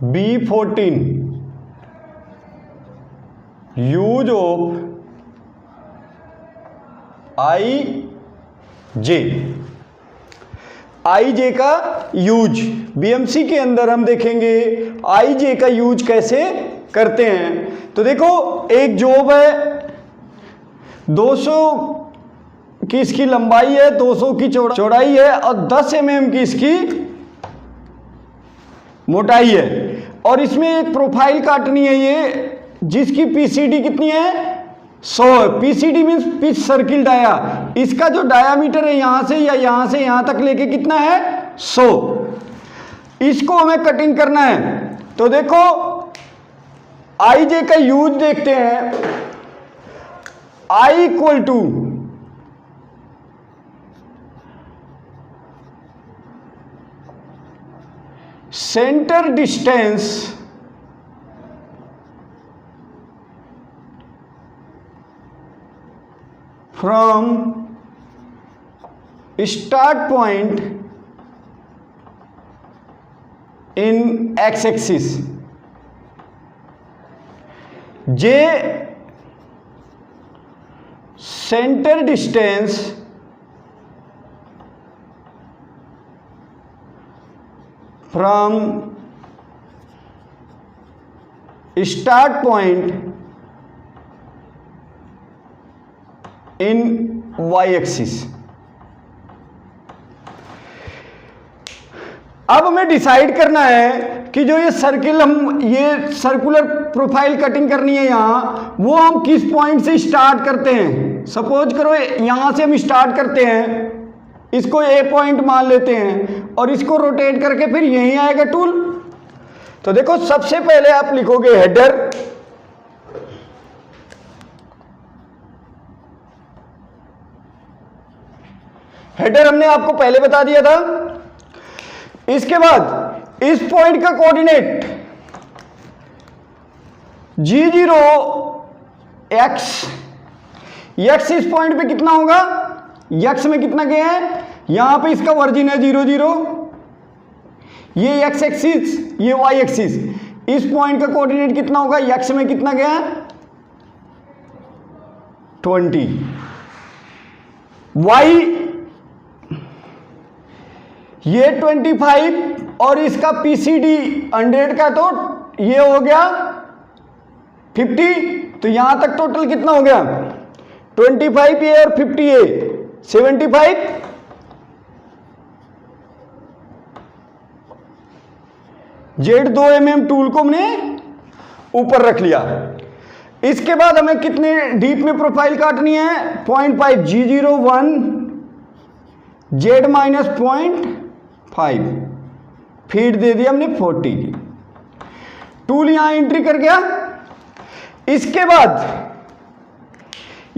B14 use of आई जे का use BMC के अंदर हम देखेंगे आई जे का यूज कैसे करते हैं। तो देखो एक जॉब है 200 की इसकी लंबाई है, 200 की चौड़ाई है और 10 mm की इसकी मोटाई है और इसमें एक प्रोफाइल काटनी है ये जिसकी पीसीडी कितनी है 100 है। PCD means pitch circle dia, इसका जो डायामीटर है यहां से या यहां से यहां तक लेके कितना है 100। इसको हमें कटिंग करना है। तो देखो आई जे का यूज देखते हैं। I equal to centre distance from start point in X axis, J centre distance from start point in Y axis. अब हमें डिसाइड करना है कि जो ये सर्किल हम ये सर्कुलर प्रोफाइल कटिंग करनी है यहां, वो हम किस पॉइंट से स्टार्ट करते हैं। सपोज करो यहां से हम स्टार्ट करते हैं, इसको ए पॉइंट मान लेते हैं और इसको रोटेट करके फिर यहीं आएगा टूल। तो देखो सबसे पहले आप लिखोगे हेडर, हेडर हमने आपको पहले बता दिया था। इसके बाद इस पॉइंट का कोऑर्डिनेट G0 x, x इस पॉइंट पे कितना होगा, x में कितना गया है, यहां पे इसका वर्जिन है 0 0, ये x एक्सिस ये y एक्सिस, इस पॉइंट का कोऑर्डिनेट कितना होगा, x में कितना गया है 20, y ये 25 और इसका पीसीडी 100 का तो ये हो गया 50। तो यहां तक टोटल कितना हो गया 25 ये और 50 ये 75। जेड 2 mm टूल को हमने ऊपर रख लिया। इसके बाद हमें कितने डीप में प्रोफाइल काटनी है 0.5 G01 जेड माइनस 0.5, फीड दे दिया हमने 40 की। टूल यहां एंट्री कर गया। इसके बाद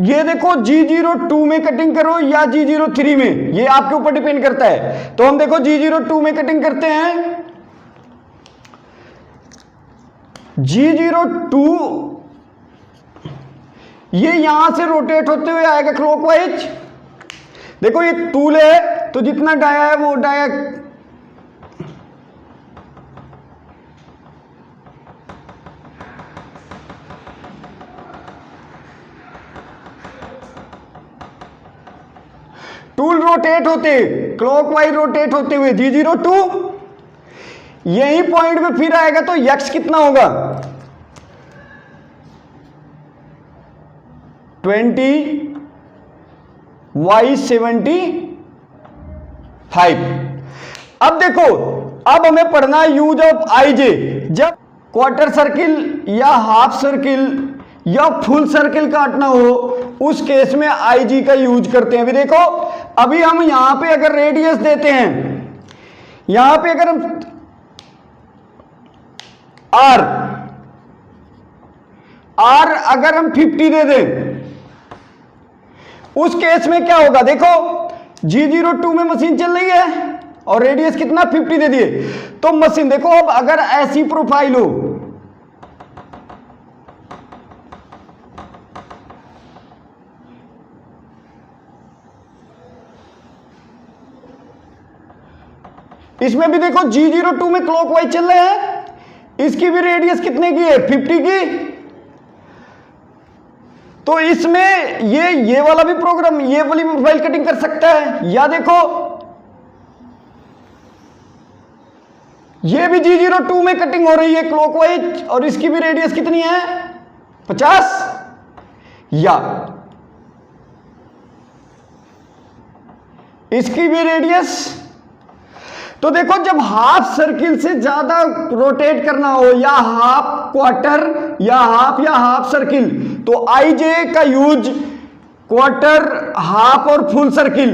ये देखो G02 में कटिंग करो या G03 में, ये आपके ऊपर डिपेंड करता है। तो हम देखो G02 में कटिंग करते हैं। G02 ये यहां से रोटेट होते हुए आएगा क्लॉकवाइज। देखो ये टूल है तो जितना डाया है वो डाया टूल रोटेट होते क्लॉकवाइज रोटेट होते हुए G02 यही पॉइंट पे फिर आएगा तो x कितना होगा 20 y 75। अब देखो अब हमें पढ़ना है यूज ऑफ आई जे। जब क्वार्टर सर्किल या हाफ सर्किल या फुल सर्किल काटना हो उस केस में आई जी का यूज करते हैं। अभी देखो अभी हम यहां पे अगर रेडियस देते हैं, यहां पे अगर हम आर अगर हम 50 दे दें उस केस में क्या होगा, देखो G02 में मशीन चल रही है और रेडियस कितना 50 दे दिए। तो मशीन देखो अब अगर ऐसी प्रोफाइल हो, इसमें भी देखो G02 में क्लॉकवाइज चल रहे हैं, इसकी भी रेडियस कितने की है, 50 की। तो इसमें ये वाला भी प्रोग्राम, ये वाली प्रोफाइल कटिंग कर सकता है। या देखो ये भी G02 में कटिंग हो रही है क्लॉकवाइज, और इसकी भी रेडियस कितनी है, 50। या इसकी भी रेडियस। तो देखो जब हाफ सर्किल से ज्यादा रोटेट करना हो, या हाफ क्वार्टर या हाफ सर्किल, तो आईजे का यूज क्वार्टर, हाफ और फुल सर्किल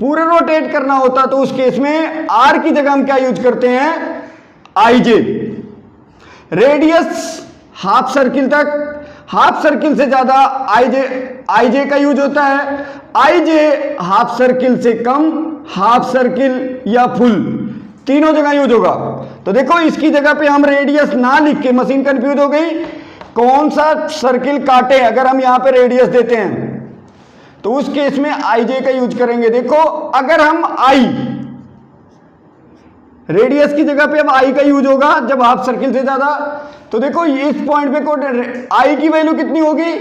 पूरे रोटेट करना होता, तो उस केस में आर की जगह हम क्या यूज करते हैं, आईजे। रेडियस हाफ सर्किल तक, हाफ सर्किल से ज्यादा आईजे का यूज होता है। आईजे हाफ सर्किल से कम, हाफ सर्किल या फुल, तीनों जगह यूज होगा। तो देखो इसकी जगह पे हम रेडियस ना लिख के, मशीन कंफ्यूज हो गई कौन सा सर्किल काटे, अगर हम यहां पे रेडियस देते हैं तो उस केस में आईजे का यूज करेंगे। देखो अगर हम आई, रेडियस की जगह पे अब आई का यूज होगा जब हाफ सर्किल से ज्यादा। तो देखो इस पॉइंट पे आई की वैल्यू कितनी होगी,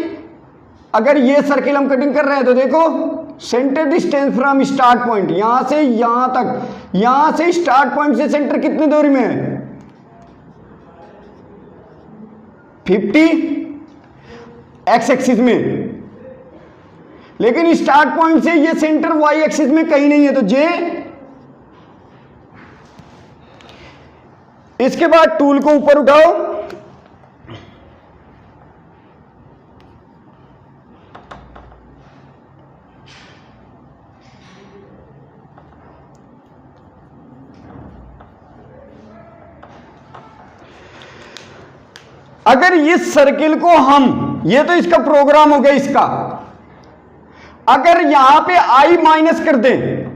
अगर ये सर्किल हम कटिंग कर रहे हैं तो देखो centre distance from start point, यहां से यहां तक, यहां से स्टार्ट पॉइंट से सेंटर कितनी दूरी में है, 50 एक्स एक्सिस में। लेकिन स्टार्ट पॉइंट से ये सेंटर वाई एक्सिस में कहीं नहीं है, तो जे। इसके बाद टूल को ऊपर उठाओ, अगर इस सर्किल को हम, ये तो इसका प्रोग्राम हो गया इसका, अगर यहां पे आई माइनस कर दें,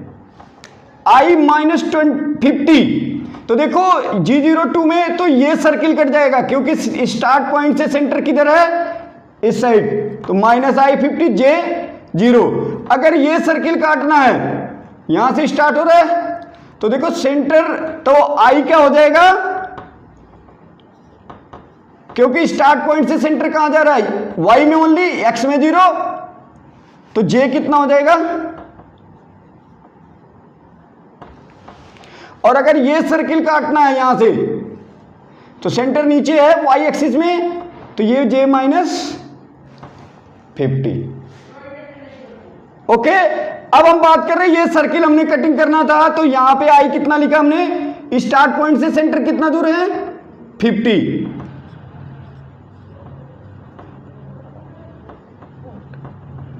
आई माइनस 50, तो देखो G02 में तो ये सर्किल कट जाएगा, क्योंकि स्टार्ट पॉइंट से सेंटर किधर है, इस साइड, तो -I50 J0। अगर ये सर्किल काटना है, यहां से स्टार्ट हो रहा है, तो देखो सेंटर, तो I क्या हो जाएगा, क्योंकि स्टार्ट पॉइंट से सेंटर कहां जा रहा है, Y में ओनली, X में 0, तो J कितना हो जाएगा। और अगर ये सर्किल काटना है यहां से, तो सेंटर नीचे है Y एक्सिस में, तो ये J -50। ओके, अब हम बात कर रहे हैं, ये सर्किल हमने कटिंग करना था, तो यहां पे I कितना लिखा हमने, स्टार्ट पॉइंट से सेंटर कितना दूर है, 50।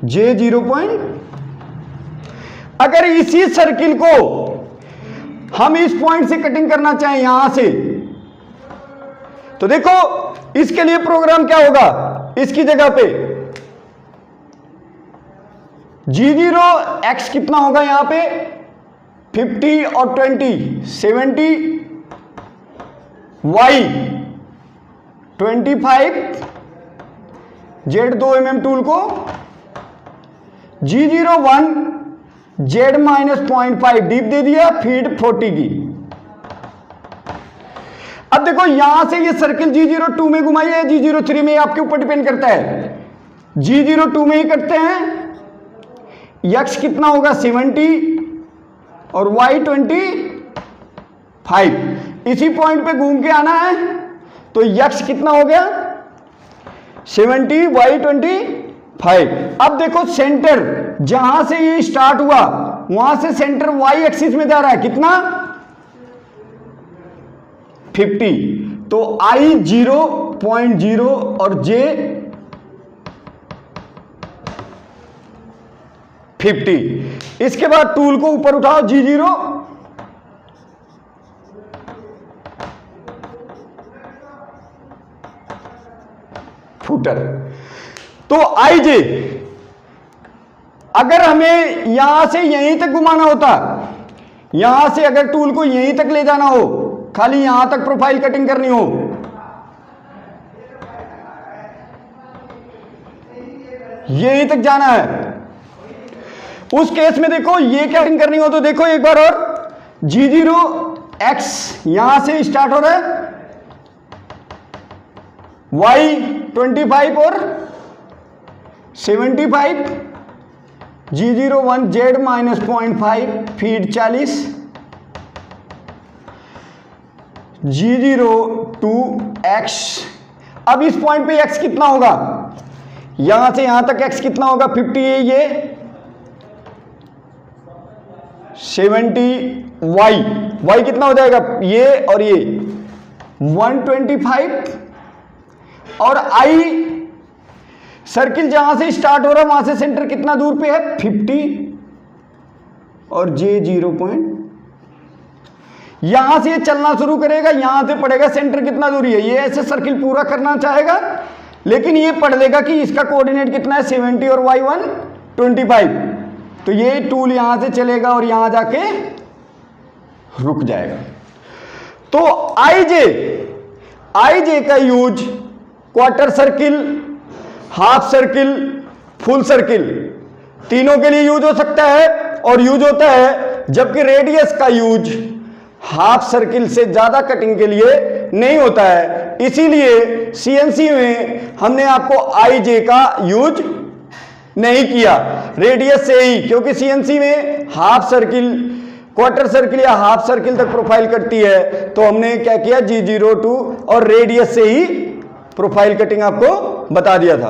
J 0 अगर इसी सर्किल को हम इस पॉइंट से कटिंग करना चाहें यहां से, तो देखो इसके लिए प्रोग्राम क्या होगा, इसकी जगह पे G0 X कितना होगा, यहां पे 50 और 20 70, Y 25, Z2 mm टूल को G01 Z -0.5 डीप दे दिया, फीड 40 की। अब देखो यहां से ये सर्किल G02 में घुमाइए, G03 में, आपके ऊपर डिपेंड करता है। G02 में ही करते हैं, X कितना होगा 70 और Y 25। इसी पॉइंट पे घूम के आना है, तो X कितना हो गया 70, Y 25। अब देखो सेंटर जहां से ये स्टार्ट हुआ, वहां से सेंटर Y एक्सिस में जा रहा है, कितना 50, तो I 0.0 और J 50। इसके बाद टूल को ऊपर उठाओ, G0 फुटर, तो IJ अगर हमें यहां से यहीं तक घुमाना होता, यहां से अगर टूल को यहीं तक ले जाना हो, खाली यहां तक प्रोफाइल कटिंग करनी हो, यहीं तक जाना है, उस केस में देखो ये क्या कटिंग करनी हो, तो देखो एक बार और G0 X यहां से स्टार्ट हो रहा है, y 25 और 75, G01 Z minus 0.5 feed 40, G02 x। अब इस पॉइंट पे x कितना होगा, यहां से यहां तक x कितना होगा, 50 है ये, 70 y कितना हो जाएगा, ये और ये 125, और I सर्किल जहां से स्टार्ट हो रहा है वहां से सेंटर कितना दूर पे है, 50, और J 0 पॉइंट, यहां से ये चलना शुरू करेगा, यहां से पढ़ेगा सेंटर कितना दूरी है, ये ऐसे सर्किल पूरा करना चाहेगा, लेकिन ये पढ़ लेगा कि इसका कोऑर्डिनेट कितना है 70 और y1 25, तो ये टूल यहां से चलेगा और यहां जाके रुक जाएगा। तो IJ का use quarter circle, half circle, full circle तीनों के लिए यूज हो सकता है, और यूज होता है, जबकि रेडियस का यूज हाफ सर्किल से ज्यादा कटिंग के लिए नहीं होता है। इसीलिए सीएनसी में हमने आपको IJ का यूज नहीं किया, रेडियस से ही, क्योंकि सीएनसी में हाफ सर्किल, क्वार्टर सर्किल या हाफ सर्किल तक प्रोफाइल कटती है, तो हमने क्या किया, G02 और रेडियस से ही प्रोफाइल कटिंग आपको बता दिया था।